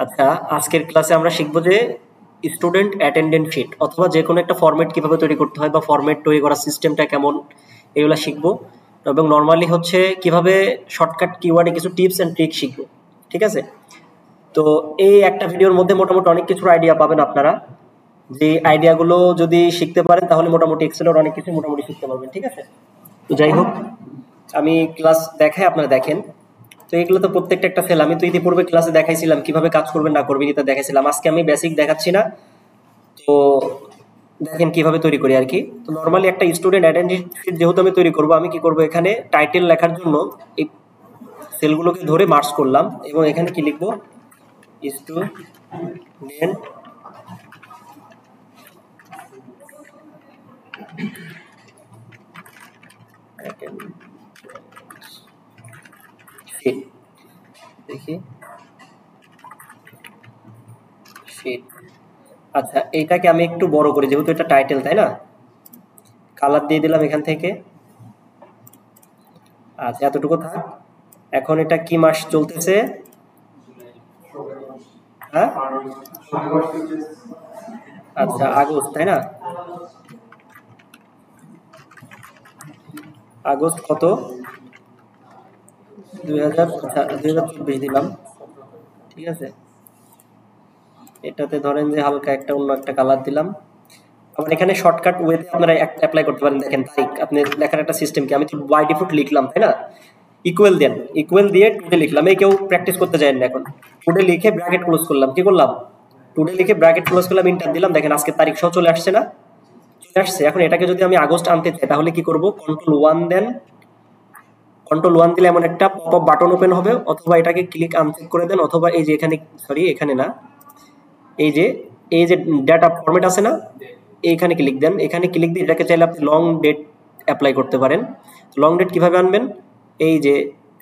আচ্ছা, আজকের ক্লাসে আমরা শিখবো যে স্টুডেন্ট অ্যাটেন্ডেন্স শিট অথবা যে কোনো একটা ফরম্যাট কিভাবে তৈরি করতে হয় বা ফরম্যাট তৈরি করার সিস্টেমটা কেমন, এগুলো শিখবো। এবং নর্মালি হচ্ছে কিভাবে শর্টকাট কিওয়ার্ডে কিছু টিপস এন্ড ট্রিক শিখবো। ঠিক আছে? তো এই একটা ভিডিওর মধ্যে মোটামুটি অনেক কিছুর আইডিয়া পাবেন আপনারা। যে আইডিয়াগুলো যদি শিখতে পারেন তাহলে মোটামুটি এক্সেলের অনেক কিছু মোটামুটি শিখতে পারবেন। ঠিক আছে? তো যাই হোক, আমি ক্লাস দেখাই, আপনারা দেখেন। তো এগুলো তো প্রত্যেকটা একটা ফেল। আমি তো ইতিপূর্বে ক্লাসে দেখাইছিলাম কিভাবে কাজ করবেন না করবেন, এটা দেখাইছিলাম। আজকে আমি বেসিক দেখাচ্ছি না। তো দেখেন কিভাবে তৈরি করি আর কি। তো নরমালি একটা স্টুডেন্ট অ্যাটেন্ডেন্স শিট যেহেতু আমি তৈরি করব, আমি কি করব, এখানে টাইটেল লেখার জন্য এই সেলগুলোকে ধরে মার্জ করলাম এবং এখানে কি লিখবো, স্টুডেন্ট শিট, দেখি শিট। আচ্ছা, এইটাকে আমি একটু বড় করি যেহেতু এটা টাইটেল, তাই না? কালার দিয়ে দিলাম এখান থেকে। আচ্ছা, এতটুকু থাক। এখন এটা কি মাস চলতেছে? হ্যাঁ, আচ্ছা আগস্ট, তাই না? আগস্ট কত? 2000, আচ্ছা 2024 দিলাম। ঠিক আছে, এটাতে ধরেন যে হালকা একটা অন্য একটা কালার দিলাম। আবার এখানে শর্টকাট ওয়েতে আপনারা অ্যাপ্লাই করতে পারেন। দেখেন তারিখ, আপনি লেখার একটা সিস্টেম কি, আমি তো বাই ডিফল্ট লিখলাম, তাই না? ইকুয়াল দেন, ইকুয়াল দিয়ে টুডে লিখলাম। এই কেউ প্র্যাকটিস করতে যায় না এখন। টুডে লিখে ব্র্যাকেট ক্লোজ করলাম, কি করলাম, টুডে লিখে ব্র্যাকেট ক্লোজ করলাম, ইন্টার দিলাম। দেখেন আজকে তারিখ সহ চলে আসছে না? চলে আসছে। এখন এটাকে যদি আমি আগস্ট আনতে চাই তাহলে কি করব, কন্ট্রোল 1 দেন। কন্ট্রোল 1 দিলে এমন একটা পপ আপ বাটন ওপেন হবে, অথবা এটাকে ক্লিক আনচেক করে দেন, অথবা এই যে এখানে, সরি এখানে না, এই যে ডাটা ফরম্যাট আছে না, এইখানে ক্লিক দেন। এখানে ক্লিক দিয়ে এটাকে চাইলে আপনি লং ডেট অ্যাপ্লাই করতে পারেন। লং ডেট কিভাবে আনবেন, এই যে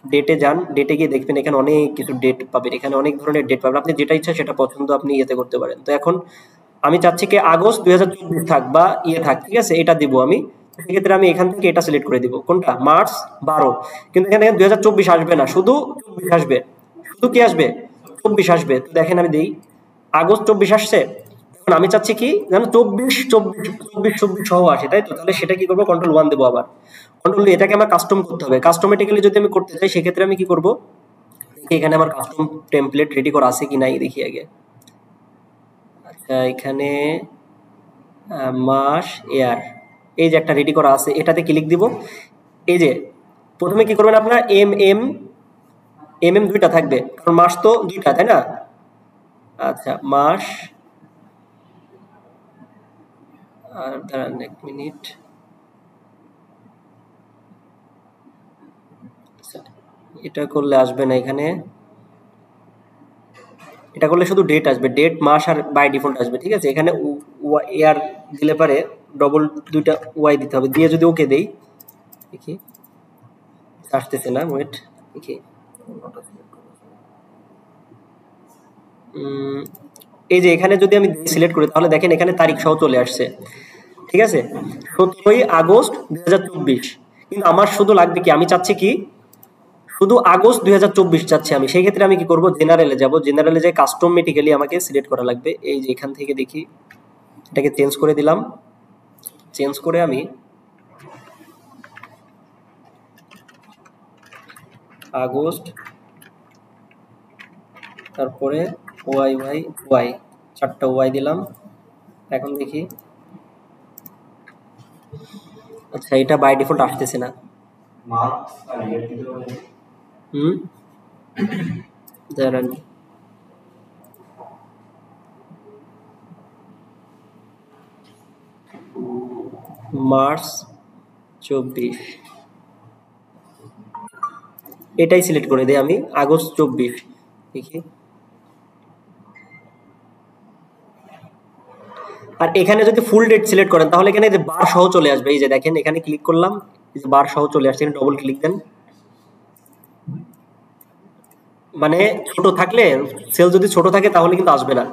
ডেটে যান, ডেটে গিয়ে দেখবেন এখানে অনেক কিছু ডেট পাবেন, এখানে অনেক ধরনের ডেট পাবেন। আপনি যেটা ইচ্ছা সেটা পছন্দ আপনি ইয়েতে করতে পারেন। তো এখন আমি চাচ্ছি কি আগস্ট 2024 থাক বা ইয়ে থাক, ঠিক আছে, এটা দিব আমি। সেক্ষেত্রে আমি এখান থেকে এটা সিলেক্ট করে দিব, কোনটা, মার্চ 12। কিন্তু এখানে 2024 আসবে না, শুধু 24 আসবে। শুধু কি আসবে, 24 আসবে। তো দেখেন আমি দিই, আগস্ট 24 আসছে। এখন আমি চাচ্ছি কি জানো, 24 সহ আসে, তাই তো? তাহলে সেটা কি করবো, কন্ট্রোল 1 দেবো। আবার কন্ট্রোল, এটাকে আমার কাস্টম করতে হবে। কাস্টমেটিক্যালি যদি আমি করতে চাই সেক্ষেত্রে আমি কি করব, দেখি এখানে আমার কাস্টম টেমপ্লেট রেডি করা আছে কি নাই দেখি আগে। আচ্ছা, এখানে মাস, এয়ার, এই যে একটা রেডি করা আছে, এটাতে ক্লিক দিব। এই যে প্রথমে কি করবেন আপনারা, এম দুইটা থাকবে, কারণ মাস তো দুইটা, তাই না? আচ্ছা, মাস, আর দাঁড়ান 1 মিনিট। আচ্ছা, এটা করলে আসবে না এখানে, এটা করলে শুধু ডেট আসবে, ডেট মাস আর বাই ডিফল্ট আসবে। ঠিক আছে, এখানে এয়ার দিলে পারে ডবল দুইটা ওয়াই দিতে হবে, দিয়ে যদি ওকে দেই, দেখি আসতেছে না, ওয়েট দেখি। এই যে এখানে যদি আমি সিলেক্ট করি তাহলে দেখেন এখানে তারিখ সহ চলে আসছে। ঠিক আছে, 17 আগস্ট 2024। কিন্তু আমার শুধু লাগবে কি, আমি চাচ্ছি কি শুধু আগস্ট 2024 চাচ্ছি আমি। সেই ক্ষেত্রে আমি কি করব, জেনারেলে যাব, জেনারেলে যে কাস্টমেটিক্যালি আমাকে সিলেক্ট করা লাগবে। এই যে এখান থেকে দেখি, এটাকে চেঞ্জ করে দিলাম। চেঞ্জ করে আমি আগস্ট, তারপরে ওয়াই ওয়াই ওয়াই, 4টা ওয়াই দিলাম। এখন দেখি, আচ্ছা এটা বাই ডিফল্ট আসতেছে না। দাঁড়ান, মার্চ 24, এটাই সিলেক্ট করে দিই আমি, আগস্ট 24 দেখি। আর এখানে যদি ফুল ডেট সিলেক্ট করেন তাহলে এখানে যে বার সহ চলে আসবে। এই যে দেখেন এখানে ক্লিক করলাম, এই যে বার সহ চলে আসছে, ডবল ক্লিক দেন। মানে ছোট থাকলে, সেল যদি ছোট থাকে তাহলে কিন্তু আসবে না,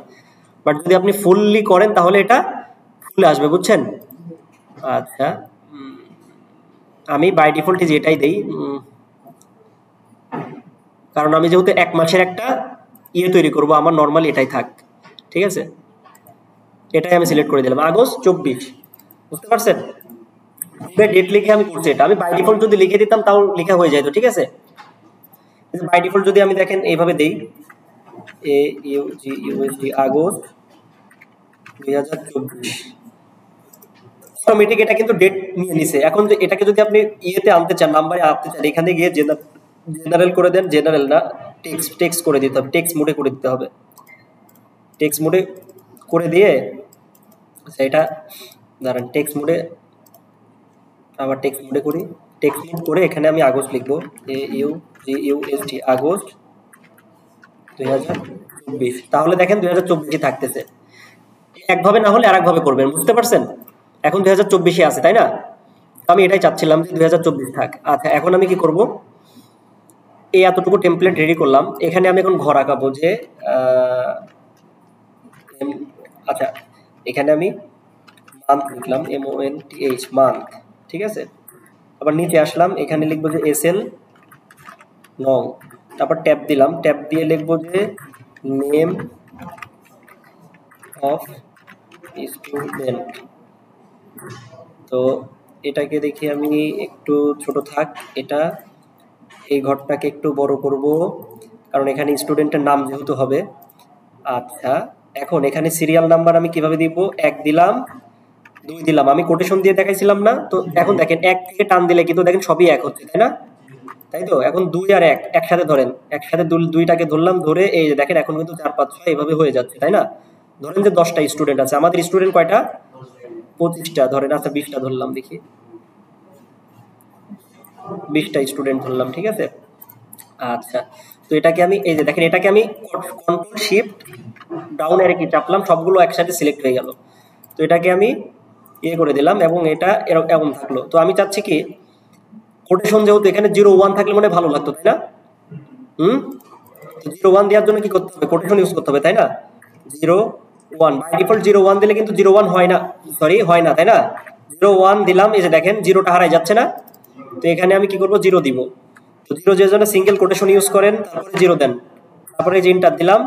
বাট যদি আপনি ফুললি করেন তাহলে এটা ফুলে আসবে, বুঝছেন? আচ্ছা, আমি বাই ডিফল্ট যে এটাই দেই, কারণ আমি যেহেতু 1 মাসের একটা ইয়ে তৈরি করব, আমার নরমালি এটাই থাক, ঠিক আছে, এটাই আমি সিলেক্ট করে দিলাম আগস্ট 24। বুঝতে পারছেন? ডেট লিখে আমি করছি এটা, আমি বাই ডিফল্ট যদি লিখে দিতাম তাও লেখা হয়ে যেত, ঠিক আছে। বাই ডিফল্ট যদি আমি দেখেন এইভাবে দেই AUGUSD আগস্ট 2024, অটোমেটিক এটা কিন্তু ডেট নিয়ে নিছে। এখন এটাকে যদি আপনি ইয়েতে আনতে চান, নাম্বারে আনতে চান, এখানে গিয়ে জেনারেল করে দেন, জেনারেল না টেক্সট করে দিতে হবে, টেক্সট মোডে করে দিতে হবে, টেক্সট মোডে করে দিয়ে আচ্ছা এটা দাঁড়ান টেক্সট মোডে, আবার টেক্সট মোডে করি, টেক্সট মোড করে এখানে আমি আগস্ট লিখবো AUGUSD আগস্ট 2024। তাহলে দেখেন 2024 থাকতেছে। একভাবে না হলে আরেকভাবে করবেন, বুঝতে পারছেন? এখন 2024 আছে তাই না, আমি এটাই চাচ্ছিলাম যে 2024 থাক। আচ্ছা এখন আমি কি করব, এই এতটুকু টেমপ্লেট রেডি করলাম, এখানে আমি এখন ঘর আঁকাবো যে আচ্ছা এখানে আমি মান্থ লিখলাম MONTH মান্থ, ঠিক আছে। আবার নিচে আসলাম, এখানে লিখবো যে SL নং, তারপর ট্যাব দিলাম, ট্যাব দিয়ে লিখবো যে নেম অফ স্টুডেন্ট। তো এটাকে দেখি আমি একটু ছোট থাক, এটা এই ঘরটাকে একটু বড় করব, কারণ এখানে স্টুডেন্টের নাম যেহেতু হবে। আচ্ছা এখন এখানে সিরিয়াল নাম্বার আমি কিভাবে দিব, 1 দিলাম 2 দিলাম, আমি কোটেশন দিয়ে দেখাইছিলাম না, তো এখন দেখেন 1 থেকে টান দিলে কিন্তু দেখেন সবই 1 হচ্ছে, তাই না? তাই তো, এখন 2 আর 1 একসাথে ধরেন, একসাথে দুইটাকে ধরলাম, ধরে এই যে দেখেন এখন কিন্তু 4 5 6 এইভাবে হয়ে যাচ্ছে, তাই না? ধরেন যে 10টা স্টুডেন্ট আছে, আমাদের স্টুডেন্ট কয়টা, 25টা ধরেন, আচ্ছা 20টা ধরলাম, দেখি 20টা স্টুডেন্ট ধরলাম, ঠিক আছে। আচ্ছা তো এটাকে আমি এই যে দেখেন, এটাকে আমি কন্ট্রোল শিফট ডাউন অ্যারো কি চাপলাম, সবগুলো একসাথে সিলেক্ট হয়ে গেল। তো এটাকে আমি ইয়ে করে দিলাম এবং এটা এরকম থাকলো। তো আমি চাচ্ছি কি, কোটেশন যেহেতু এখানে 01 থাকলে মনে ভালো লাগতো, তাই না? 01 দেওয়ার জন্য কি করতে হবে, কোটেশন ইউজ করতে হবে, তাই না? 01 বাই ডিফল্ট 01 দিলে কিন্তু 01 হয় না, সরি হয় না, তাই না? 01 দিলাম, এই যে দেখেন জিরোটা হারাই যাচ্ছে না, তো এখানে আমি কি করব, 0 দিব। তো 0 যে জন্য সিঙ্গেল কোটেশন ইউজ করেন, তারপরে 0 দেন, তারপরে যে এন্টার দিলাম,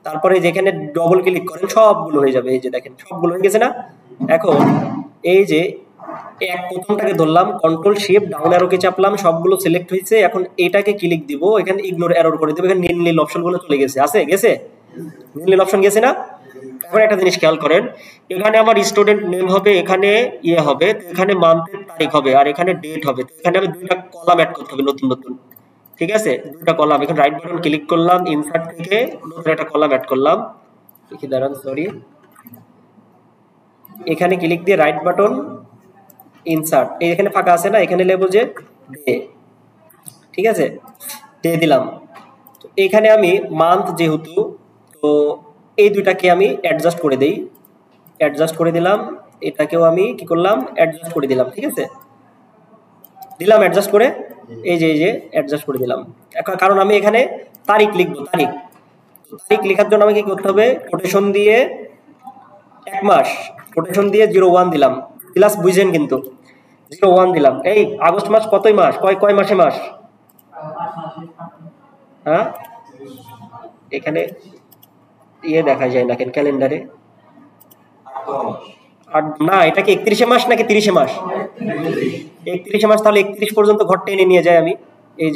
তারপরে যেখানে ডবল ক্লিক করেন সবগুলো হয়ে যাবে, এই যে দেখেন সবগুলো হয়ে গেছে না। এখন এই যে প্রথমটাকে ধরলাম, কন্ট্রোল শিফট ডাউন অ্যারোকে চাপলাম, সবগুলো সিলেক্ট হয়েছে, এখন এটাকে ক্লিক দিব, এখানে ইগনোর এরর করে দেব, এখানে নীল অপশনগুলো চলে গেছে, গেছে নীল অপশন গেছে না। এখন একটা জিনিস খেয়াল করেন, এখানে আমার স্টুডেন্ট নেম হবে, এখানে ইয়ে হবে, এখানে মান্থের তারিখ হবে, আর এখানে ডেট হবে। তো এখানে আমি 2টা কলাম অ্যাড করতে হবে নতুন নতুন, ঠিক আছে, 2টা কলাম। এখানে রাইট বাটন ক্লিক করলাম, ইনসার্ট থেকে নতুন একটা কলাম অ্যাড করলাম, দেখি দাঁড়ান সরি, এখানে ক্লিক দিয়ে রাইট বাটন ইনসার্ট, এই এখানে ফাঁকা আছে না, এখানে লিখব যে ডে, ঠিক আছে, ডে দিলাম। তো এখানে আমি মান্থ যেহেতু, তো এই দুইটাকে আমি অ্যাডজাস্ট করে দেই, অ্যাডজাস্ট করে দিলাম, এটাকেও আমি কি করলাম, অ্যাডজাস্ট করে দিলাম, ঠিক আছে, দিলাম অ্যাডজাস্ট করে, এই যে অ্যাডজাস্ট করে দিলাম। কারণ আমি এখানে তারিখ লিখবো, তারিখ লেখার জন্য আমাকে কি করতে হবে, কোটেশন দিয়ে 1 মাস, কোটেশন দিয়ে 01 দিলাম, প্লাস বুঝেন কিন্তু 01 দিলাম। এই আগস্ট মাস কতই মাস, কয় মাসে মাস, হ্যাঁ এখানে ইয়ে দেখা যায় না কেন ক্যালেন্ডারে, আর না এটা কি 31 মাস নাকি 30 মাস, 31 মাস, তাহলে 31 পর্যন্ত ঘর টেনে নিয়ে যায় আমি, এই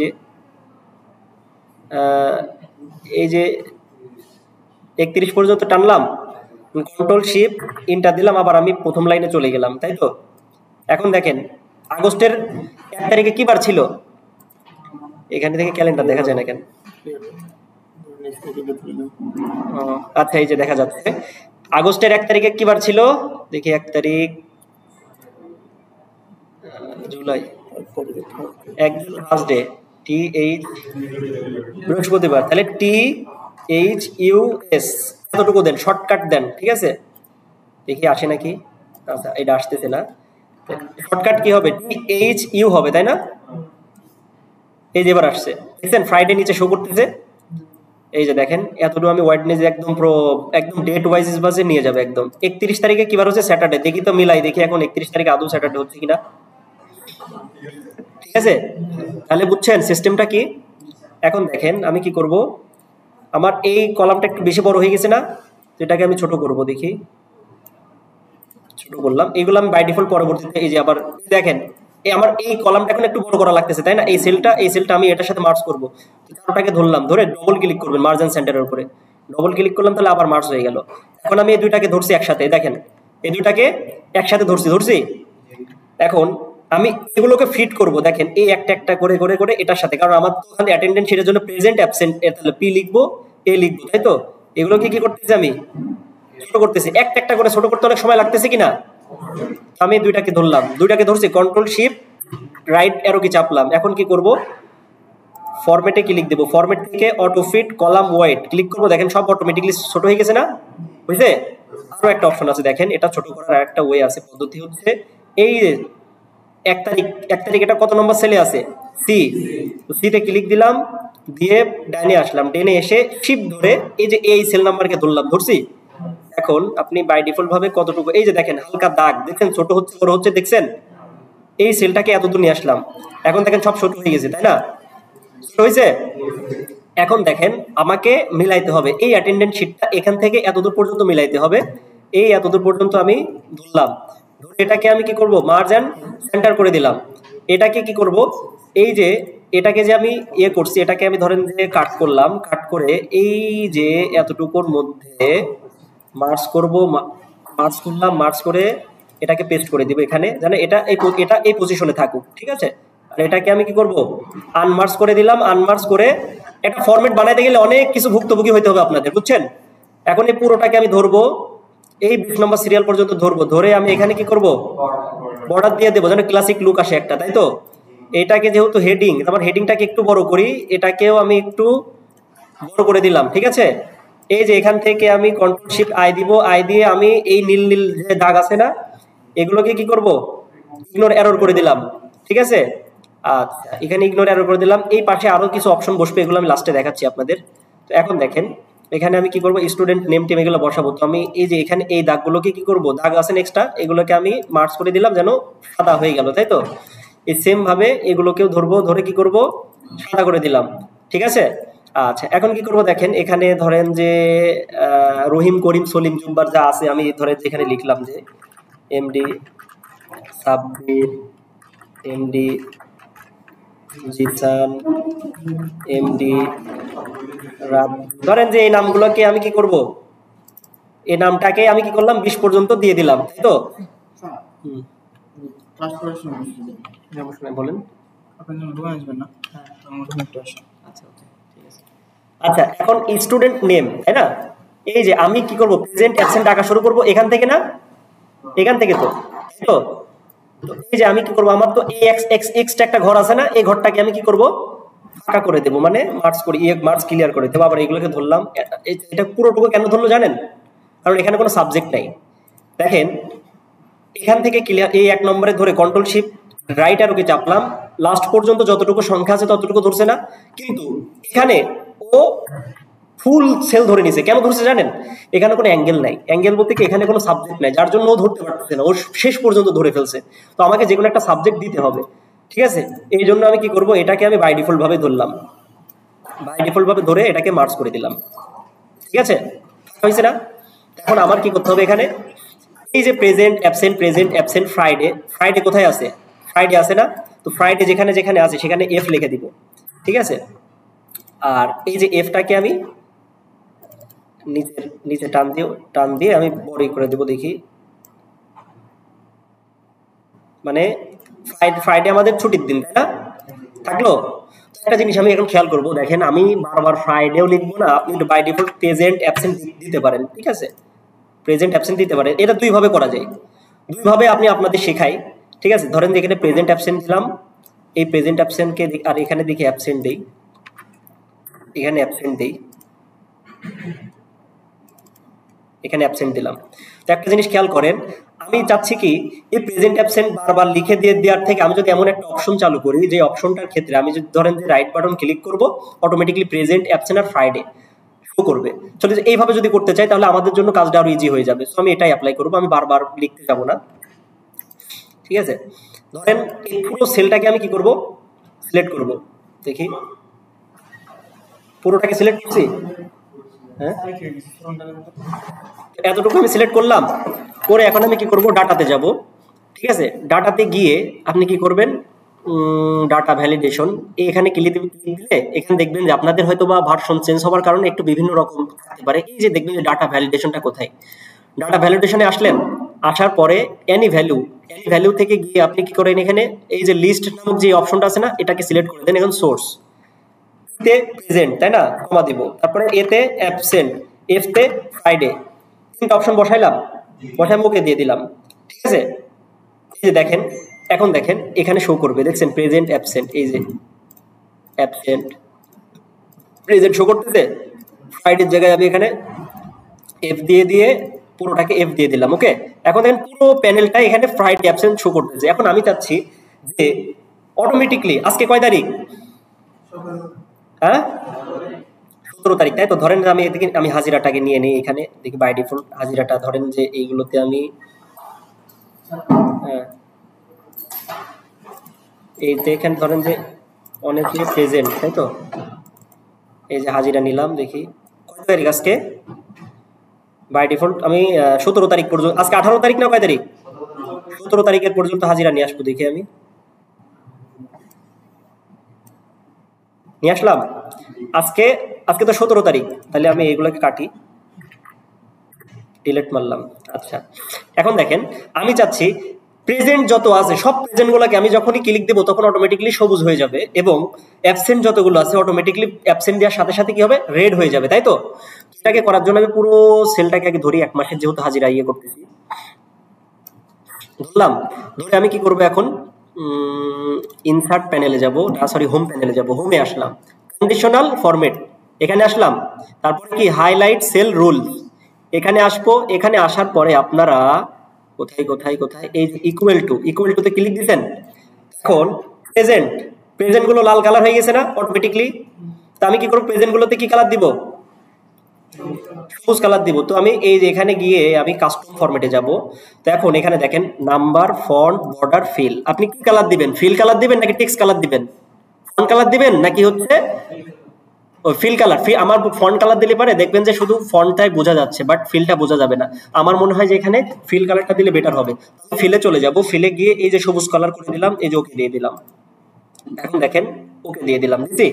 যে 31 পর্যন্ত টানলাম, কন্ট্রোল শিফট ইন্টার দিলাম, আবার আমি প্রথম লাইনে চলে গেলাম, তাই তো। এখন দেখেন আগস্টের 1 তারিখে কি বার ছিল, এখানে থেকে ক্যালেন্ডার দেখা যায় না কেন, আচ্ছা এই যে দেখা যাচ্ছে আগস্টের 1 তারিখে কি বার ছিল, দেখি 1 তারিখ জুলাই, একদিন থার্সডে, TH বৃহস্পতিবার, তাহলে THUS এতটুকু দেন, শর্টকাট দেন, ঠিক আছে, দেখি আসে নাকি, আচ্ছা এটা আসতেছে না, শর্টকাট কি হবে, THU হবে, তাই না? এই যে এবার আসছে, দেখছেন ফ্রাইডে নিচে শো করতেছে, এই যে দেখেন এতটুকু আমি ওয়াইডনেস একদম একদম ডেট ওয়াইজ বাজে নিয়ে যাবে একদম। 31 তারিখে কি বার হচ্ছে, স্যাটারডে, দেখি তো মিলাই দেখি এখন 31 তারিখে আদৌ স্যাটারডে হচ্ছে কিনা, ঠিক আছে। তাহলে বুঝছেন সিস্টেমটা কি। এখন দেখেন আমি কি করব, আমার এই কলামটা একটু বেশি বড় হয়ে গেছে না, এটাকে আমি ছোট করব, দেখি ছোট করলাম। এগুলো আমি বাই ডিফল্ট পরবর্তীতে এই যে আবার দেখেন আমার এই কলামটা এখন একটু বড় করা লাগতেছে, তাই না? এই সেলটা আমি এটার সাথে মার্জ করব, ওটাকে ধরলাম, ধরে ডবল ক্লিক করবেন মার্জ এন্ড সেন্টারের উপরে, ডবল ক্লিক করলাম, তাহলে আবার মার্জ হয়ে গেল। এখন আমি এই দুইটাকে ধরছি একসাথে, দেখেন এই দুইটাকে একসাথে ধরছি। এখন আমি এগুলোকে ফিট করব, দেখেন এই একটা একটা করে করে করে এটার সাথে, কারণ আমার তো ওখানে অ্যাটেন্ডেন্স সেটার জন্য প্রেজেন্ট অ্যাবসেন্ট, তাহলে পি লিখবো, এ লিখবো, তাই তো? এগুলোকে কি করতেছি আমি ছোট করতেছি, একটা একটা করে ছোট করতে অনেক সময় লাগতেছে কিনা। আমি দুইটাকে ধরলাম, দুইটাকে ধরছি, কন্ট্রোল শিফট রাইট অ্যারো কি চাপলাম। এখন কি করব, ফরম্যাটে ক্লিক দেব, ফরম্যাট থেকে auto fit column width click করব, দেখেন সব অটোমেটিক্যালি ছোট হয়ে গেছে না, বুঝলে? আরো একটা অপশন আছে, দেখেন এটা ছোট করার একটা ওয়ে আছে, পদ্ধতি হচ্ছে এই 1 তারিখ এটা কত নম্বর সেলে আছে, সি, সিতে ক্লিক দিলাম, দিয়ে ডাইনে আসলাম, ডাইনে এসে শিফট ধরে এই যে এই সেল নাম্বারকে ধরছি। এখন আপনি বাই ডিফল্ট ভাবে কতটুকু, এই যে দেখেন হালকা দাগ দেখছেন, ছোট হচ্ছে বড় হচ্ছে, দেখছেন? এই সেলটাকে এতদূর নিয়ে আসলাম, এখন দেখেন সব ছোট হয়ে গেছে, তাই না? ছোট হয়েছে। এখন দেখেন আমাকে মিলাইতে হবে এই অ্যাটেন্ডেন্স শিটটা এখান থেকে এতদূর পর্যন্ত মিলাইতে হবে, এই এতদূর পর্যন্ত আমি ধরলাম, ধরে এটাকে আমি কি করব, মার্জ এন্ড সেন্টার করে দিলাম। এটাকে কি করব, এই যে এটাকে যে আমি করছি, এটাকে আমি ধরেন যে কাট করলাম, কাট করে এই যে এতটুকুর মধ্যে মার্জ করব, মার্জ করলাম, মার্জ করে এটাকে পেস্ট করে দিব এখানে, জানেন এটা এই পজিশনে থাকুক, ঠিক আছে? আর এটাকে আমি কি করব, আনমার্জ করে দিলাম, আনমার্জ করে একটা ফরম্যাট বানাইতে গেলে অনেক কিছু ভুক্তভোগী হইতে হবে আপনাদের, বুঝছেন? এখন এই পুরোটাকে আমি ধরবো, এই 20 নম্বর সিরিয়াল পর্যন্ত ধরবো, ধরে আমি এখানে কি করব, বর্ডার দিয়ে দেবো, যেন ক্লাসিক লুক আসে একটা, তাই তো? এটাকে যেহেতু হেডিং, আমার হেডিংটাকে একটু বড় করি, এটাকেও আমি একটু বড় করে দিলাম, ঠিক আছে? এই যে এখান থেকে আমি কন্ট্রোল শিফট আই দিব, আই দিয়ে আমি এই নীল নীল যে দাগ আছে না, এগুলোকে কি করব, ইগনোর এরর করে দিলাম, ঠিক আছে? আচ্ছা, এখানে ইগনোর এরর করে দিলাম। এই পাশে আরো কিছু অপশন বসবে, এগুলো আমি লাস্টে দেখাচ্ছি আপনাদের। তো এখন দেখেন এখানে আমি কি করব, স্টুডেন্ট নেম টেম এগুলো বসাবো। তো আমি এই যে এখানে এই দাগগুলোকে কি করব, দাগ আছে নেক্সটটা, এগুলোকে আমি মার্ক করে দিলাম, যেন সাদা হয়ে গেল, তাই তো? এই সেম ভাবে এগুলোকেও ধরবো, ধরে কি করব, সাদা করে দিলাম, ঠিক আছে? আচ্ছা, এখন কি করব, দেখেন এখানে ধরেন যে রহিম, করিম, সলিম, জুম্বার যা আছে, আমি ধরেন যেখানে লিখলাম যে MD Sabbir, MD Jisan, MD Rab, ধরেন যে এই নামগুলোকে আমি কি করব, এই নামটাকে আমি কি করলাম 20 পর্যন্ত দিয়ে দিলাম, তাই তো? বলেন। আচ্ছা, এখন স্টুডেন্ট নেম, তাই না? এই যে আমি কি করব, প্রেজেন্ট অ্যাবসেন্ট ডাকা শুরু করব এখান থেকে না, এখান থেকে তো, তাই তো? এই যে আমি কি করব, আমার তো এক্স একটা ঘর আছে না, এই ঘরটাকে আমি কি করব, ফাঁকা করে দেব, মানে মার্জ করি, মার্জ ক্লিয়ার করে দেব। আবার এগুলোকে ধরলাম, এটা পুরোটুকু কেন ধরলো জানেন? কারণ এখানে কোনো সাবজেক্ট নাই। দেখেন এখান থেকে ক্লিয়ার, এই 1 নম্বরে ধরে কন্ট্রোল শিফট রাইট অ্যারোকে চাপলাম, লাস্ট পর্যন্ত যতটুকু সংখ্যা আছে ততটুকু ধরছে না, কিন্তু এখানে ও ফুল সেল ধরে নিছে। কেন ধরছে জানেন? এখানে কোনো অ্যাঙ্গেল নাই, অ্যাঙ্গেল বলতে কি এখানে কোনো সাবজেক্ট নাই, যার জন্য ও ধরতে পারতেছে না, ও শেষ পর্যন্ত ধরে ফেলছে। তো আমাকে যে কোনো একটা সাবজেক্ট দিতে হবে, ঠিক আছে? এই জন্য আমি কি করব, এটাকে আমি বাই ডিফল্ট ভাবে ধরলাম, বাই ডিফল্ট ভাবে ধরে এটাকে মার্জ করে দিলাম, ঠিক আছে? হয়েছে না? এখন আমার কি করতে হবে, এখানে এই যে প্রেজেন্ট অ্যাবসেন্ট ফ্রাইডে, ফ্রাইডে কোথায় আছে, ফ্রাইডে আছে না? তো ফ্রাইডে যেখানে যেখানে আছে সেখানে এফ লিখে দিব, ঠিক আছে? আর এই যে এফটাকে আমি নিচে টান দিয়ে আমি বড় করে দেব, দেখি মানে ফ্রাইডে আমাদের ছুটির দিন, তাই না? থাকলো। একটা জিনিস আমি এখন খেয়াল করব, দেখেন আমি বারবার ফ্রাইডেও লিখবো না, আপনি বাই ডিফল্ট প্রেজেন্ট অ্যাবসেন্ট দিতে পারেন, ঠিক আছে? প্রেজেন্ট অ্যাবসেন্ট দিতে পারেন, এটা দুই ভাবে করা যায়, দুই ভাবে আপনি আপনাদের শেখাই, ঠিক আছে? ধরেন যে এখানে প্রেজেন্ট অ্যাবসেন্ট দিলাম, এই প্রেজেন্ট অ্যাবসেন্টকে, আর এখানে দেখি অ্যাবসেন্ট দেই, এখানে অ্যাবসেন্ট দেই, এখানে অ্যাবসেন্ট দিলাম। তো একটা জিনিস খেয়াল করেন, আমি চাচ্ছি কি এই প্রেজেন্ট অ্যাবসেন্ট বারবার লিখে দেওয়ার থেকে আমি যদি এমন একটা অপশন চালু করি, যে অপশনটার ক্ষেত্রে আমি যদি ধরেন যে রাইট বাটন ক্লিক করব, অটোমেটিক্যালি প্রেজেন্ট অ্যাবসেন্ট আর ফ্রাইডে শো করবে। চলে এইভাবে যদি করতে চাই তাহলে আমাদের জন্য কাজটা আরো ইজি হয়ে যাবে। সো আমি এটাই অ্যাপ্লাই করব, আমি বারবার লিখতে যাব না, ঠিক আছে? ধরেন এই পুরো সেলটাকে আমি কি করব, সিলেক্ট করব, দেখি পুরোটাকে সিলেক্ট করছি, হ্যাঁ, এতটুকু আমি সিলেক্ট করলাম, করে এখন আমি কি করব, ডাটাতে যাব। ঠিক আছে, ডাটাতে গিয়ে আপনি কি করবেন, ডাটা ভ্যালিডেশন, এখানে ক্লিক দিলে এখানে দেখবেন যে আপনাদের হয়তো বা ভার্সন চেঞ্জ হওয়ার কারণে একটু বিভিন্ন রকম থাকতে পারে। এই যে দেখবেন যে ডাটা ভ্যালিডেশনটা কোথায়, ডাটা ভ্যালিডেশনে আসলেন, আসার পরে এনি ভ্যালু থেকে গিয়ে আপনি কি করেন, এখানে এই যে লিস্ট নামক যে অপশনটা আছে না, এটাকে সিলেক্ট করে দেন। এখন সোর্স তে প্রেজেন্ট, তাই না, কমা দিব, তারপরে এতে অ্যাবসেন্ট, এফ তে ফ্রাইডে, তিনটা অপশন বসাইলাম, বসাই ওকে দিয়ে দিলাম। ঠিক আছে, এই যে দেখেন, এখন দেখেন এখানে শো করবে, দেখছেন প্রেজেন্ট অ্যাবসেন্ট, এই যে অ্যাবসেন্ট প্রেজেন্ট শো করতেছে। ফ্রাইডের জায়গায় আমি এখানে এফ দিয়ে দিয়ে পুরোটাকে এফ দিয়ে দিলাম। ওকে, এখন দেখেন পুরো প্যানেলটা এখানে ফ্রাইডে অ্যাবসেন্ট শো করতেছে। এখন আমি চাচ্ছি যে অটোমেটিকলি আজকে কয় তারিখ, হ্যাঁ 17 তারিখ, তাই তো। ধরেন আমি এদিকে আমি হাজিরাটাকে নিয়ে নিই, এখানে দেখি বাই ডিফল্ট হাজিরাটা ধরেন যে এইগুলোতে আমি, হ্যাঁ এইতে এখানে ধরেন যে অনেকে প্রেজেন্ট, তাই তো। এই যে হাজিরা নিলাম, দেখি কয় তারিখ আজকে, বাই ডিফল্ট আমি 17 তারিখ পর্যন্ত, আজকে 18 তারিখ না কয় তারিখ, 17 তারিখের পর্যন্ত হাজিরা নিয়ে আসবো, দেখি আমি নিয়ে আসলাম। আজকে আজকে তো 17 তারিখ, তাহলে আমি এইগুলোকে কাটি, ডিলিট মারলাম। আচ্ছা, এখন দেখেন আমি চাচ্ছি প্রেজেন্ট যত আছে সব প্রেজেন্ট গুলোকে আমি যখনই ক্লিক দেবো তখন অটোমেটিকলি সবুজ হয়ে যাবে, এবং অ্যাবসেন্ট যতগুলো আছে অটোমেটিকলি অ্যাবসেন্ট দেওয়ার সাথে সাথে কি হবে, রেড হয়ে যাবে, তাই তো। এটাকে করার জন্য আমি পুরো সেলটাকে আগে ধরি, 1 মাসের যেহেতু হাজিরা ইয়ে করতেছি, ধরলাম, ধরে আমি কি করবো এখন, ইনসার্ট প্যানেলে যাব, সরি হোম প্যানেলে যাব, হোমে আসলাম, কন্ডিশনাল ফরম্যাট এখানে আসলাম, তারপরে কি হাইলাইট সেল রুল এখানে আসবো। এখানে আসার পরে আপনারা কোথায় কোথায় কোথায়, এই ইকুয়াল টুতে ক্লিক দিতেন। এখন প্রেজেন্ট গুলো লাল কালার হয়ে গেছে না অটোমেটিকলি, তো আমি কি করবো, প্রেজেন্ট গুলোতে কি কালার দিব, সবুজ কালার দিব। তো আমি এই যে এখানে গিয়ে আমি কাস্টম ফরম্যাটে যাব। তো এখন এখানে দেখেন নাম্বার, ফন্ট, বর্ডার, ফিল, আপনি কি কালার দিবেন, ফিল কালার দিবেন নাকি টেক্সট কালার দিবেন, ফন্ট কালার দিবেন নাকি হচ্ছে ওই ফিল কালার। আমার ফন্ট কালার দিলে পারে দেখবেন যে শুধু ফন্টটাই বোঝা যাচ্ছে, বাট ফিলটা বোঝা যাবে না। আমার মনে হয় যে এখানে ফিল কালারটা দিলে বেটার হবে। ফিলে চলে যাব, ফিলে গিয়ে এই যে সবুজ কালার করে দিলাম, এই যে ওকে দিয়ে দিলাম। এখন দেখেন ওকে দিয়ে দিলাম, বুঝছি।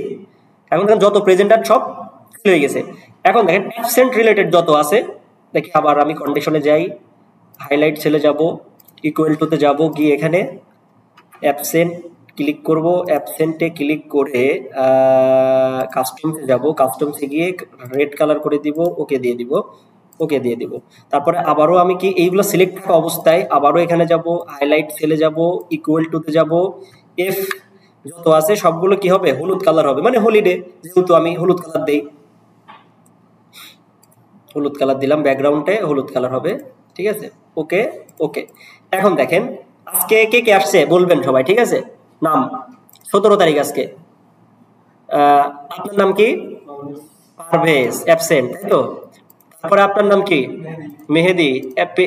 এখন দেখেন যত প্রেজেন্টার সব হয়ে গেছে। এখন দেখেন অ্যাবসেন্ট রিলেটেড যত আছে, দেখি আবার আমি কন্ডিশনে যাই, হাইলাইট সেলে যাব, ইকুয়াল টুতে যাব, গিয়ে এখানে অ্যাবসেন্ট ক্লিক করব, অ্যাবসেন্টে ক্লিক করে কাস্টমসে যাব, কাস্টমসে গিয়ে রেড কালার করে দিব, ওকে দিয়ে দিব, ওকে দিয়ে দিব। তারপরে আবারও আমি কি এইগুলো সিলেক্ট থাকা অবস্থায় আবারও এখানে যাব, হাইলাইট সেলে যাব, ইকুয়াল টুতে যাব, এফ যত আছে সবগুলো কি হবে, হলুদ কালার হবে, মানে হলিডে যেহেতু আমি হলুদ কালার দেই, হলুদ কালার দিলাম, ব্যাকগ্রাউন্ডে হলুদ কালার হবে। ঠিক আছে, ওকে ওকে। এখন দেখেন আজকে কে কে আসছে বলবেন সবাই, ঠিক আছে। নাম 17 তারিখ আজকে, আপনার নাম কি, পারভেজ, অ্যাবসেন্ট, তাই তো। তারপরে আপনার নাম কি, মেহেদি,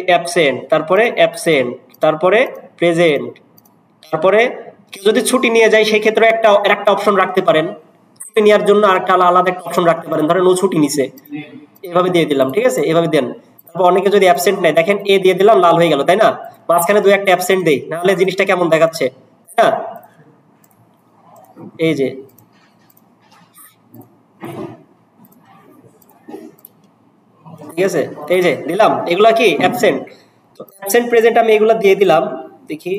অ্যাবসেন্ট, তারপরে অ্যাবসেন্ট, তারপরে প্রেজেন্ট, তারপরে কেউ যদি ছুটি নিয়ে যায় সেই ক্ষেত্রে একটা অপশন রাখতে পারেন, ছুটি নেওয়ার জন্য আরেকটা আলাদা একটা অপশন রাখতে পারেন, ধরেন ও ছুটি নিছে, এভাবে দিয়ে দিলাম। ঠিক আছে, এভাবে দেন। তারপর অনেকে যদি অ্যাবসেন্ট নেয়, দেখেন এ দিয়ে দিলাম, লাল হয়ে গেল, তাই না। মাঝখানে 2-1টা অ্যাবসেন্ট দেই, নাহলে জিনিসটা কেমন দেখাচ্ছে, তাই না। এই যে ঠিক আছে, এই যে দিলাম, এগুলা কি অ্যাবসেন্ট। তো অ্যাবসেন্ট প্রেজেন্ট আমি এগুলা দিয়ে দিলাম। দেখি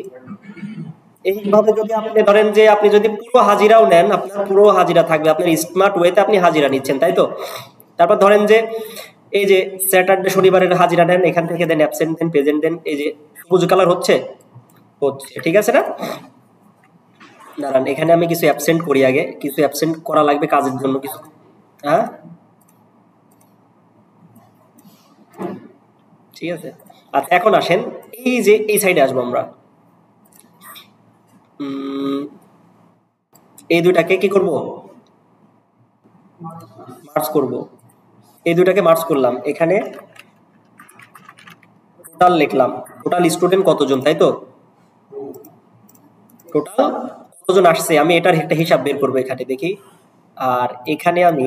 এইভাবে যদি আপনি ধরেন যে আপনি যদি পুরো হাজিরাও নেন, আপনার পুরো হাজিরা থাকবে, আপনার স্মার্ট ওয়েতে আপনি হাজিরা নিচ্ছেন, তাই তো। তারপর ধরেন যে এই যে স্যাটারডে শনিবারের হাজিরা নেন, এখান থেকে দেন অ্যাবসেন্ট দেন, প্রেজেন্ট দেন, এই যে সবুজ কালার হচ্ছে, ঠিক আছে না। দাঁড়ান এখানে আমি কিছু অ্যাবসেন্ট করি, আগে কিছু অ্যাবসেন্ট করা লাগবে কাজের জন্য কিছু, হ্যাঁ ঠিক আছে। আচ্ছা এখন আসেন এই যে এই সাইডে আসবো আমরা, এই দুইটাকে কি করব, মার্জ করব। এই দুইটাকে মার্জ করলাম, এখানে টোটাল লিখলাম, টোটাল স্টুডেন্ট কতজন, তাই তো। টোটাল কতজন আসছে আমি এটার একটা হিসাব বের করবো এখানে, দেখি। আর এখানে আমি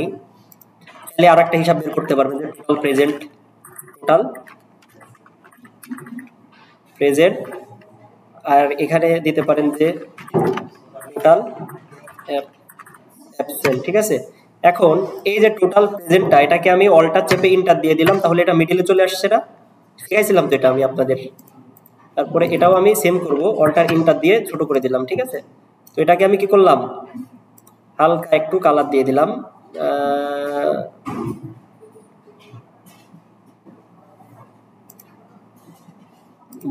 তাহলে আর একটা হিসাব বের করতে পারবেন যে টোটাল প্রেজেন্ট আর এখানে দিতে পারেন যে টোটাল অ্যাবসেন্ট। ঠিক আছে, এখন এই যে টোটাল প্রেজেন্টটা এটাকে আমি অল্টার চেপে ইন্টার দিয়ে দিলাম, তাহলে এটা মিডলে চলে আসছে না, শিখাইছিলাম তো এটা আমি আপনাদের। তারপরে এটাও আমি সেম করব, অল্টার ইন্টার দিয়ে ছোট করে দিলাম। ঠিক আছে, তো এটাকে আমি কি করলাম, হালকা একটু কালার দিয়ে দিলাম,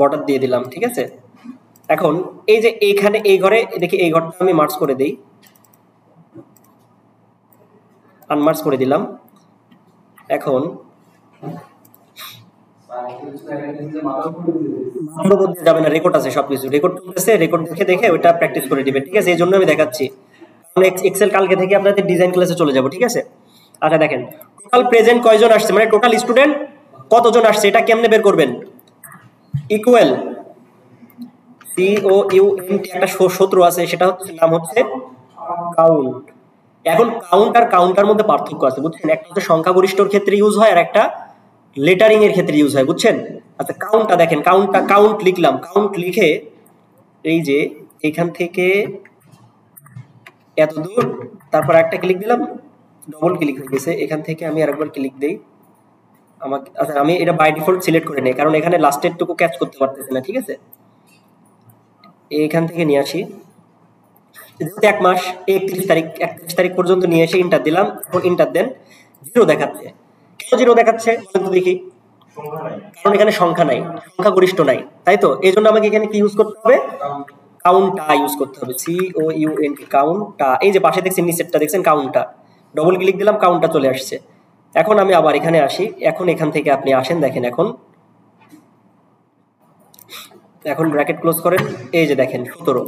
বর্ডার দিয়ে দিলাম। ঠিক আছে, এখন এই যে এইখানে এই ঘরে দেখি, এই ঘরটা আমি মার্জ করে দেই, আনমার্জ করে দিলাম। এখন মাথার মধ্যে যাবে না, রেকর্ড আছে, সবকিছু রেকর্ড করতেছে, রেকর্ড দেখে দেখে ওটা প্র্যাকটিস করে দিবেন। ঠিক আছে, এই জন্য আমি দেখাচ্ছি, কারণ এক্সেল কালকে থেকে আপনাদের ডিজাইন ক্লাসে চলে যাব। ঠিক আছে, আচ্ছা দেখেন টোটাল প্রেজেন্ট কয়জন আসছে, মানে টোটাল স্টুডেন্ট কতজন আসছে, এটা কেমনে বের করবেন, ইকুয়াল COUNT একটা সূত্র আছে, সেটা হচ্ছে নাম হচ্ছে কাউন্ট। এখন কাউন্ট আর কাউন্টার মধ্যে পার্থক্য আছে, বুঝছেন, একটা হচ্ছে সংখ্যাগরিষ্ঠর ক্ষেত্রে ইউজ হয় আর একটা লেটারিং এর ক্ষেত্রে ইউজ হয়, বুঝছেন। আচ্ছা কাউন্টটা দেখেন, কাউন্ট লিখলাম, কাউন্ট লিখে এই যে এখান থেকে এত দূর, তারপর একটা ক্লিক দিলাম, ডবল ক্লিক হয়ে গেছে, এখান থেকে আমি আরেকবার ক্লিক দেই, আমাকে আচ্ছা আমি এটা বাই ডিফল্ট সিলেক্ট করে নেই, কারণ এখানে লাস্টের টুকু ক্যাচ করতে পারতেছি না। ঠিক আছে, এখান থেকে নিয়ে আসি, যেহেতু 1 মাস 31 তারিখ পর্যন্ত নিয়ে এসে ইন্টার দিলাম, এখন ইন্টার দেন, জিরো দেখাচ্ছে। কেন জিরো দেখাচ্ছে বলেন তো দেখি, কারণ এখানে সংখ্যা নাই, সংখ্যা গরিষ্ঠ নাই, তাই তো, এই জন্য আমাকে এখানে কি ইউজ করতে হবে, কাউন্টটা ইউজ করতে হবে, COUNT কাউন্টটা। এই যে পাশে দেখছেন নিচেরটা দেখছেন কাউন্টটা, ডবল ক্লিক দিলাম, কাউন্টটা চলে আসছে। এখন আমি আবার এখানে আসি, এখন এখান থেকে আপনি আসেন, দেখেন এখন ব্র্যাকেট ক্লোজ করেন, এই যে দেখেন 17,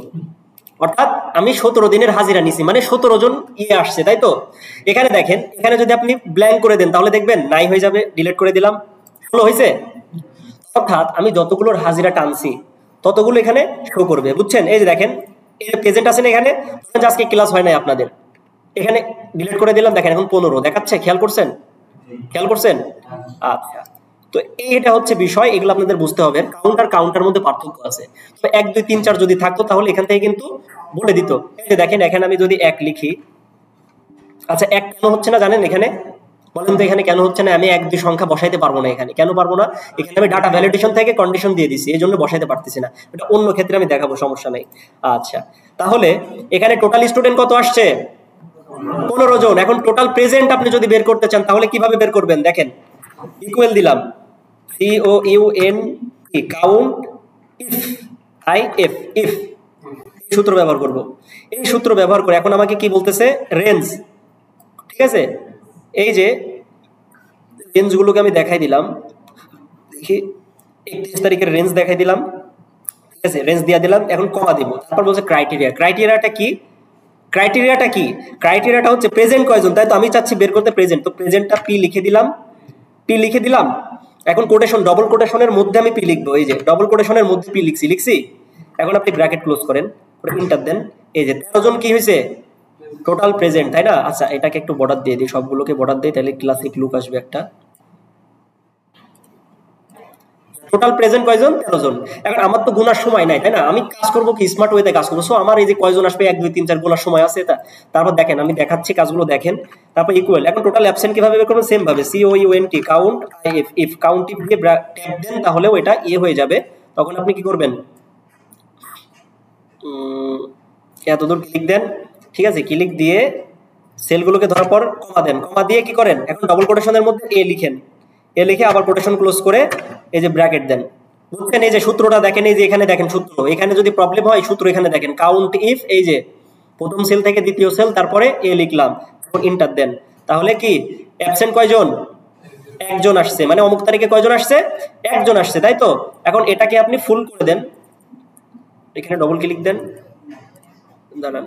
অর্থাৎ আমি 17 দিনের হাজিরা নিছি, মানে 17 জন আসছে, তাই তো। এখানে দেখেন, এখানে যদি আপনি ব্ল্যাঙ্ক করে দেন তাহলে দেখবেন নাই হয়ে যাবে, ডিলিট করে দিলাম, 16 হয়েছে। অর্থাৎ আমি যতগুলোর হাজিরা টানছি ততগুলো এখানে শো করবে, বুঝছেন। এই যে দেখেন, এই যে প্রেজেন্ট আছেন এখানে, আজকে ক্লাস হয় নাই আপনাদের, এখানে ডিলিট করে দিলাম, দেখেন এখন 15 দেখাচ্ছে, খেয়াল করছেন। আচ্ছা, তো এটা হচ্ছে বিষয়, এগুলো আপনাদের বুঝতে হবে, কাউন্টার মধ্যে পার্থক্য আছে। তো 1 2 3 4 যদি থাকতো তাহলে এখান থেকে কিন্তু বলে দিত। এই যে দেখেন, এখানে আমি যদি 1 লিখি, আচ্ছা 1 কেন হচ্ছে না জানেন, এখানে বলেন তো এখানে কেন হচ্ছে না, আমি 1 2 সংখ্যা বসাইতে পারবো না, এখানে কেন পারবো না, এখানে আমি ডাটা ভ্যালিডেশন থেকে কন্ডিশন দিয়ে দিছি, এই জন্য বসাইতে পারতেছি না, এটা অন্য ক্ষেত্রে আমি দেখাবো, সমস্যা নেই। আচ্ছা, তাহলে এখানে টোটাল স্টুডেন্ট কত আসছে, 15 জন। এখন টোটাল প্রেজেন্ট আপনি যদি বের করতে চান তাহলে কিভাবে বের করবেন, দেখেন ইকুয়াল দিলাম, COUNT কাউন্ট ইফ সূত্র ব্যবহার করব। এই সূত্র ব্যবহার করে এখন আমাকে কি বলতেছে, রেঞ্জ। ঠিক আছে, এই যে রেঞ্জগুলোকে আমি দেখাই দিলাম, দেখি 31 তারিখের রেঞ্জ দেখাই দিলাম। ঠিক আছে, রেঞ্জ দিয়ে দিলাম, এখন কমা দিব, তারপর বলছে ক্রাইটেরিয়াটা কি, ক্রাইটেরিয়াটা হচ্ছে প্রেজেন্ট কয়জন, তাই তো আমি চাচ্ছি বের করতে প্রেজেন্ট, তো প্রেজেন্টটা পি লিখে দিলাম। এখন কোটেশন, ডবল কোটেশনের মধ্যে আমি পি লিখবো, এই যে ডবল কোটেশনের মধ্যে পি লিখছি। এখন আপনি ব্র্যাকেট ক্লোজ করেন, করে ইন্টার দেন, এই যে 13 জন কি হয়েছে, টোটাল প্রেজেন্ট, তাই না। আচ্ছা এটাকে একটু বর্ডার দিয়ে দিই, সবগুলোকে বর্ডার দিই, তাহলে ক্লাসিক লুক আসবে একটা। টোটাল প্রেজেন্ট কয়জন, 13 জন। এখন আমার তো গোনার সময় নাই, তাই না, আমি কাজ করবো কি স্মার্ট ওয়েতে কাজ করবো, সো আমার এই যে কয়জন আসবে 1 2 3 4 গোনার সময় আছে এটা। তারপর দেখেন আমি দেখাচ্ছি কাজগুলো, দেখেন, তারপর ইকুয়াল, এখন টোটাল অ্যাবসেন্ট কিভাবে বের করবেন, সেম ভাবে COUNT count if count if দিয়ে ট্যাব দেন, তাহলেও এটা হয়ে যাবে। তখন আপনি কি করবেন, এতদূর ক্লিক দেন। ঠিক আছে, ক্লিক দিয়ে সেলগুলোকে ধরার পর কমা দেন, কমা দিয়ে কি করেন, এখন ডবল কোটেশনের মধ্যে লিখে আবার কোটেশন ক্লোজ করে এই যে ব্র্যাকেট দেন, বুঝছেন। এই যে সূত্রটা দেখেন, এই যে এখানে দেখেন সূত্র, এখানে যদি প্রবলেম হয় সূত্র এখানে দেখেন, কাউন্ট ইফ, এই যে প্রথম সেল থেকে দ্বিতীয় সেল, তারপরে লিখলাম, এখন ইন্টার দেন, তাহলে কি অ্যাবসেন্ট কয়জন, 1 জন আসছে, মানে অমুক তারিখে কয়জন আসছে, 1 জন আসছে, তাই তো। এখন এটাকে আপনি ফুল করে দেন, এখানে ডবল ক্লিক দেন, দাঁড়ান,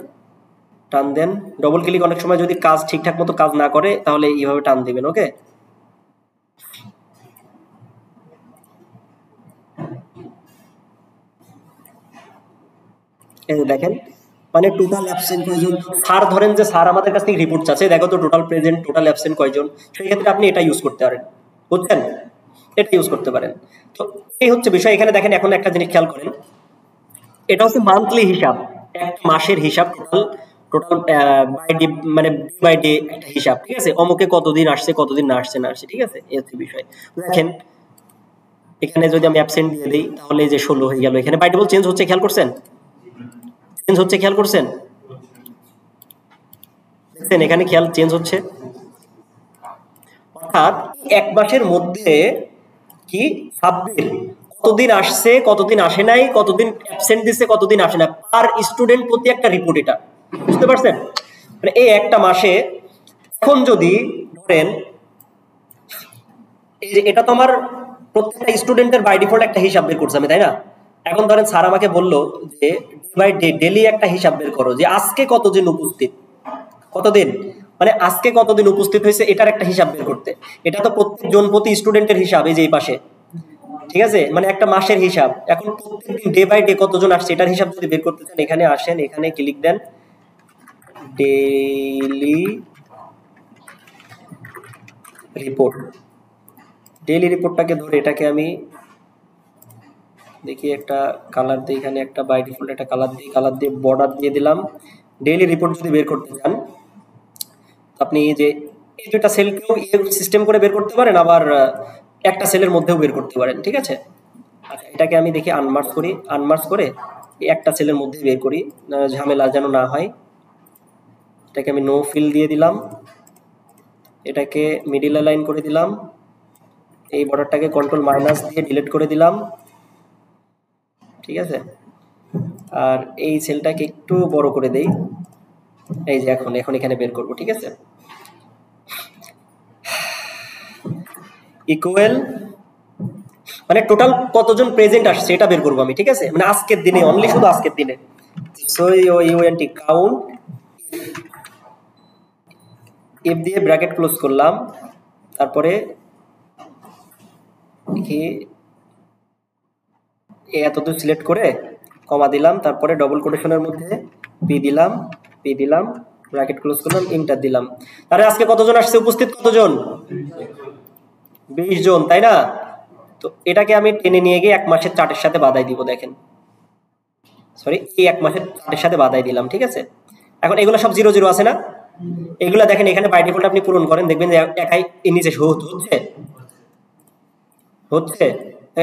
টান দেন, ডবল ক্লিক, অনেক সময় যদি কাজ ঠিকঠাক মতো কাজ না করে তাহলে এইভাবে টান দিবেন, ওকে। এই যে দেখেন মানে টোটাল অ্যাবসেন্ট কয়জন, স্যার ধরেন যে স্যার আমাদের কাছ থেকে রিপোর্ট চাচ্ছে, দেখো তো টোটাল প্রেজেন্ট টোটাল অ্যাবসেন্ট কয়জন, সেই ক্ষেত্রে আপনি এটা ইউজ করতে পারেন, বুঝছেন, এটা ইউজ করতে পারেন। তো এই হচ্ছে বিষয়। এখানে দেখেন এখন একটা জিনিস খেয়াল করেন, এটা হচ্ছে মান্থলি হিসাব, একটা মাসের হিসাব, টোটাল টোটাল বাই ডে, মানে বাই ডে একটা হিসাব, ঠিক আছে, অমুকে কতদিন আসছে কতদিন না আসছে না আসছে, ঠিক আছে, এই হচ্ছে বিষয়। দেখেন এখানে যদি আমি অ্যাবসেন্ট দিয়ে দিই তাহলে এই যে 16 হয়ে গেল, এখানে বাই ডিফল্ট চেঞ্জ হচ্ছে, খেয়াল করছেন, চেঞ্জ হচ্ছে, খেয়াল করছেন, দেখছেন এখানে খেয়াল চেঞ্জ হচ্ছে। অর্থাৎ এক মাসের মধ্যে কি সাব্বির কতদিন আসছে কতদিন আসে নাই, কতদিন অ্যাবসেন্ট দিচ্ছে কতদিন আসে না, পার স্টুডেন্ট প্রতি একটা রিপোর্ট, এটা বুঝতে পারছেন, মানে এই একটা মাসে। এখন যদি ধরেন এই যে এটা তো আমার প্রত্যেকটা স্টুডেন্টের বাই ডিফল্ট একটা হিসাব বের করছে আমি, তাই না? এখন ধরেন স্যার আমাকে বললো যে ডে বাই ডে ডেলি একটা হিসাব বের করো, যে আজকে কতদিন উপস্থিত, কতদিন, মানে আজকে কতদিন উপস্থিত হয়েছে এটার একটা হিসাব বের করতে। এটা তো প্রত্যেক জন প্রতি স্টুডেন্টের হিসাব, এই যে এই পাশে, ঠিক আছে, মানে একটা মাসের হিসাব। এখন প্রত্যেকদিন ডে বাই ডে কতজন আসছে এটার হিসাব যদি বের করতে চান, এখানে আসেন, এখানে ক্লিক দেন, ডেইলি রিপোর্ট, ডেইলি রিপোর্টটাকে ধরে এটাকে আমি দেখি একটা কালার দিই, এখানে একটা বাই ডিফল্ট একটা কালার দিই, কালার দিয়ে বর্ডার দিয়ে দিলাম। ডেইলি রিপোর্ট যদি বের করতে চান আপনি যে এই দুটা সেলকেও সিস্টেম করে বের করতে পারেন, আবার একটা সেলের মধ্যেও বের করতে পারেন, ঠিক আছে। আচ্ছা এটাকে আমি দেখি আনমার্ক করি, আনমার্ক করে একটা সেলের মধ্যে বের করি, ঝামেলা যেন না হয়। এটাকে আমি নো ফিল দিয়ে দিলাম, এটাকে মিডিল লাইন করে দিলাম, এই বর্ডারটাকে কন্ট্রোল মাইনাস দিয়ে ডিলিট করে দিলাম, ঠিক আছে। আর এই সেলটাকে একটু বড় করে দেই, এই যে এখন এখন এখানে বের করব, ঠিক আছে। ইকুয়াল মানে টোটাল কতজন প্রেজেন্ট আসছে এটা বের করবো আমি, ঠিক আছে, মানে আজকের দিনে, অনলি শুধু আজকের দিনে। সো ইউএনটি কাউন্ট, ইফ দিয়ে ব্র্যাকেট ক্লোজ করলাম, তারপরে কি এতদূর সিলেক্ট করে কমা দিলাম, তারপরে ডবল কোটেশনের মধ্যে পি দিলাম, পি দিলাম, ব্র্যাকেট ক্লোজ করলাম, ইন্টার দিলাম। তাহলে আজকে কতজন আসছে, উপস্থিত কতজন, 20 জন, তাই না? তো এটাকে আমি টেনে নিয়ে গিয়ে এক মাসের চার্টের সাথে বাধাই দিব, দেখেন, সরি এই এক মাসের চার্টের সাথে বাধাই দিলাম, ঠিক আছে। এখন এগুলো সব 0 0 আছে না, এগুলা দেখেন এখানে বাই ডিফল্ট আপনি পূরণ করেন, দেখবেন যে একাই নিচে হচ্ছে হচ্ছে।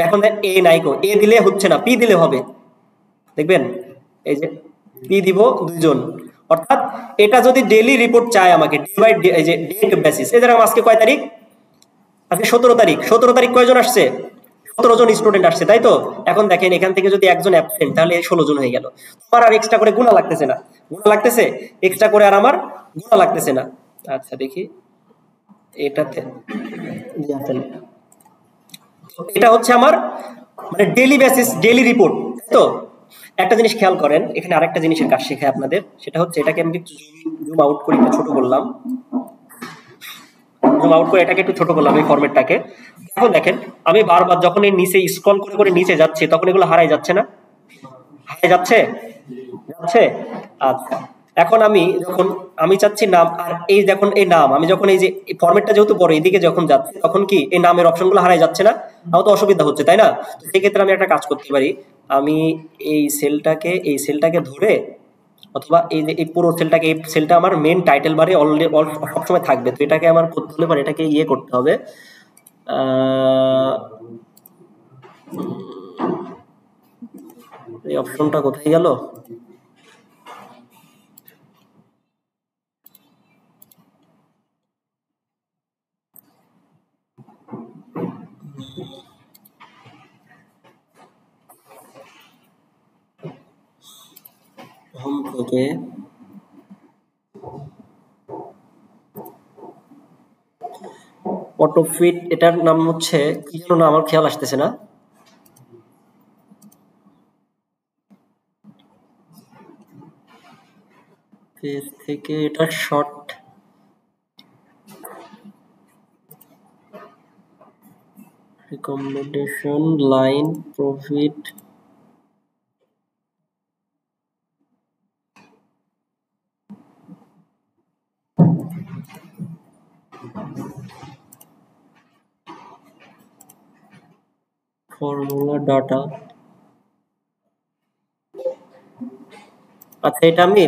এখন এ নাই কো, এ দিলে হচ্ছে না, পি দিলে হবে, দেখবেন এই যে পি দিব 2 জন। অর্থাৎ এটা যদি ডেইলি রিপোর্ট চায় আমাকে ডে বাই ডে, এই যে ডেট বেসিস, এই যেরকম আজকে কয় তারিখ, আজকে 17 তারিখ, 17 তারিখ কয়জন আসছে, 17 জন স্টুডেন্ট আসছে, তাই তো। এখন দেখেন এখান থেকে যদি একজন অ্যাবসেন্ট তাহলে 16 জন হয়ে গেল, আমার আর এক্সট্রা করে গুণা লাগতেছে না, গুণা লাগতেছে এক্সট্রা করে আর আমার গুণা লাগতেছে না। আচ্ছা দেখি এটাতে এটা হচ্ছে আমার মানে ডেইলি বেসিস ডেইলি রিপোর্ট, তো একটা জিনিস খেয়াল করেন, এখানে আরেকটা জিনিসের কাজ শেখায় আপনাদের, সেটা হচ্ছে এটাকে আমি একটু জুম আউট করে একটু ছোট করলাম, জুম আউট করে এটাকে একটু ছোট করলাম এই ফরম্যাটটাকে। এখন দেখেন আমি বারবার যখন এই নিচে স্ক্রল করে করে নিচে যাচ্ছে তখন এগুলো হারাই যাচ্ছে না, হারাই যাচ্ছে, যাচ্ছে। আচ্ছা এখন আমি যখন আমি চাচ্ছি নাম, আর এই দেখুন এই নাম, আমি যখন এই যে ফরম্যাটটা যেহেতু বড় এদিকে যখন যাচ্ছে তখন কি এই নামের অপশনগুলো হারাই যাচ্ছে না, আমার তো অসুবিধা হচ্ছে, তাই না? তো সেই ক্ষেত্রে আমি একটা কাজ করতে পারি, আমি এই সেলটাকে ধরে, অথবা এই যে এই পুরো সেলটাকে, এই সেলটা আমার মেন টাইটেল বারে অলরেডি সবসময় থাকবে, তো এটাকে আমার করতে হলে পরে এটাকে ইয়ে করতে হবে, এই অপশনটা কোথায় গেল, হোম থেকে অটো ফিট, এটার নাম হচ্ছে কি যেন না, আমার খেয়াল আসতেছে না, পেজ থেকে এটা short recommendation line profit, formula data. আচ্ছা, এটা আমি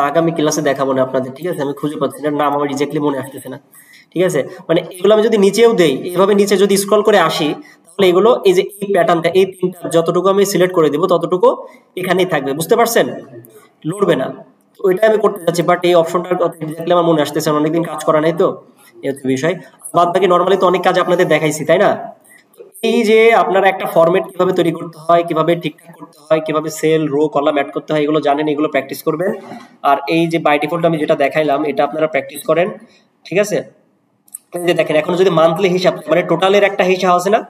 আগামী ক্লাসে দেখাবো না আপনাদের, ঠিক আছে? আমি খুঁজে পাচ্ছি না, নাম আমার এক্স্যাক্টলি মনে আসতেছে না, ঠিক আছে? মানে এগুলো আমি যদি নিচেও দেই, এইভাবে নিচে যদি স্ক্রল করে আসি, তাহলে এগুলো এই যে এই প্যাটার্নটা, এই তিনটা যতটুকু আমি সিলেক্ট করে দিব ততটুকু এখানেই থাকবে, বুঝতে পারছেন? লড়বে না। ওইটা আমি করতে চাচ্ছি, বাট এই অপশনটার কথা এক্স্যাক্টলি আমার মনে আসতেছে না, অনেকদিন কাজ করা নাই তো, এই হচ্ছে বিষয়। বাদ বাকি নর্মালি তো অনেক কাজ আপনাদের দেখাইছি, তাই না? এই যে আপনারা একটা ফরম্যাট কিভাবে তৈরি করতে হয়, কিভাবে ঠিকঠাক করতে হয়, কিভাবে সেল, রো, কলাম অ্যাড করতে হয়, এগুলো জানেন, এগুলো প্র্যাকটিস করবেন। আর এই যে বাই ডিফল্ট আমি যেটা দেখাইলাম, এটা আপনারা প্র্যাকটিস করেন, ঠিক আছে? এই যে দেখেন, এখন যদি মান্থলি হিসাব, মানে টোটালের একটা হিসাব আছে না,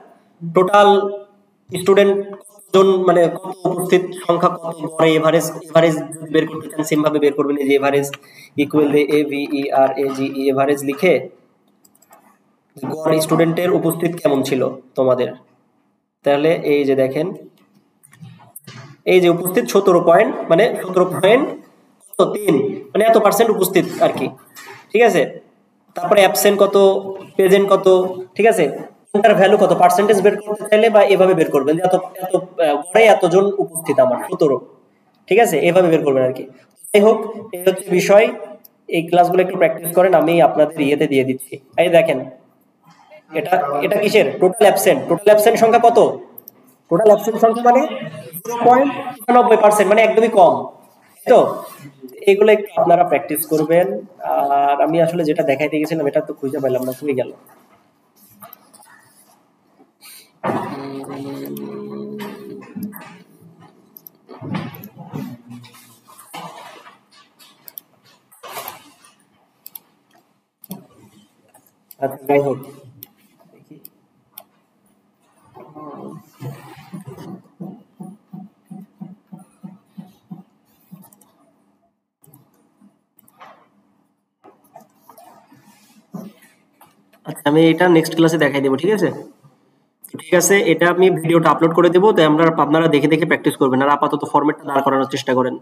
টোটাল স্টুডেন্ট জন, মানে কত উপস্থিত সংখ্যা, কত গড়ে এভারেজ, এভারেজ বের করতে চান সেম ভাবে বের করবেন। এই যে average equal A V E R A G E, average লিখে গড় স্টুডেন্টের উপস্থিত কেমন ছিল তোমাদের, তাহলে এই যে দেখেন, এই যে উপস্থিত 17 পয়েন্ট, মানে 17.3, মানে এত পার্সেন্ট উপস্থিত আর কি, ঠিক আছে? তারপরে অ্যাবসেন্ট কত, প্রেজেন্ট কত, ঠিক আছে? কোনটার ভ্যালু কত, পার্সেন্টেজ বের করতে চাইলে বা এভাবে বের করবেন যে এত এত গড়ে এতজন উপস্থিত আমার 17, ঠিক আছে? এভাবে বের করবেন আর কি। যাই হোক, এই হচ্ছে বিষয়। এই ক্লাসগুলো একটু প্র্যাকটিস করেন, আমি আপনাদের ইয়েতে দিয়ে দিচ্ছি। এই দেখেন, এটা এটা কিসের টোটাল অ্যাবসেন্ট, টোটাল অ্যাবসেন্ট সংখ্যা কত, টোটাল অ্যাবসেন্ট সংখ্যা মানে 0.99%, মানে একদমই কম, তাই তো? এগুলো একটু আপনারা প্র্যাকটিস করবেন। আর আমি আসলে যেটা দেখাইতে গেছিলাম এটা তো খুঁজে পেলাম না, কই গেল? আচ্ছা, যাই হোক, দেখি। আচ্ছা, আমি এটা নেক্সট ক্লাসে দেখাই দেবো, ঠিক আছে? ঠিক আছে, এটা আমি ভিডিওটা আপলোড করে দেবো, তাই আপনারা দেখে দেখে প্র্যাকটিস করবেন। আর আপাতত ফরম্যাটটা দাঁড় করানোর চেষ্টা করেন।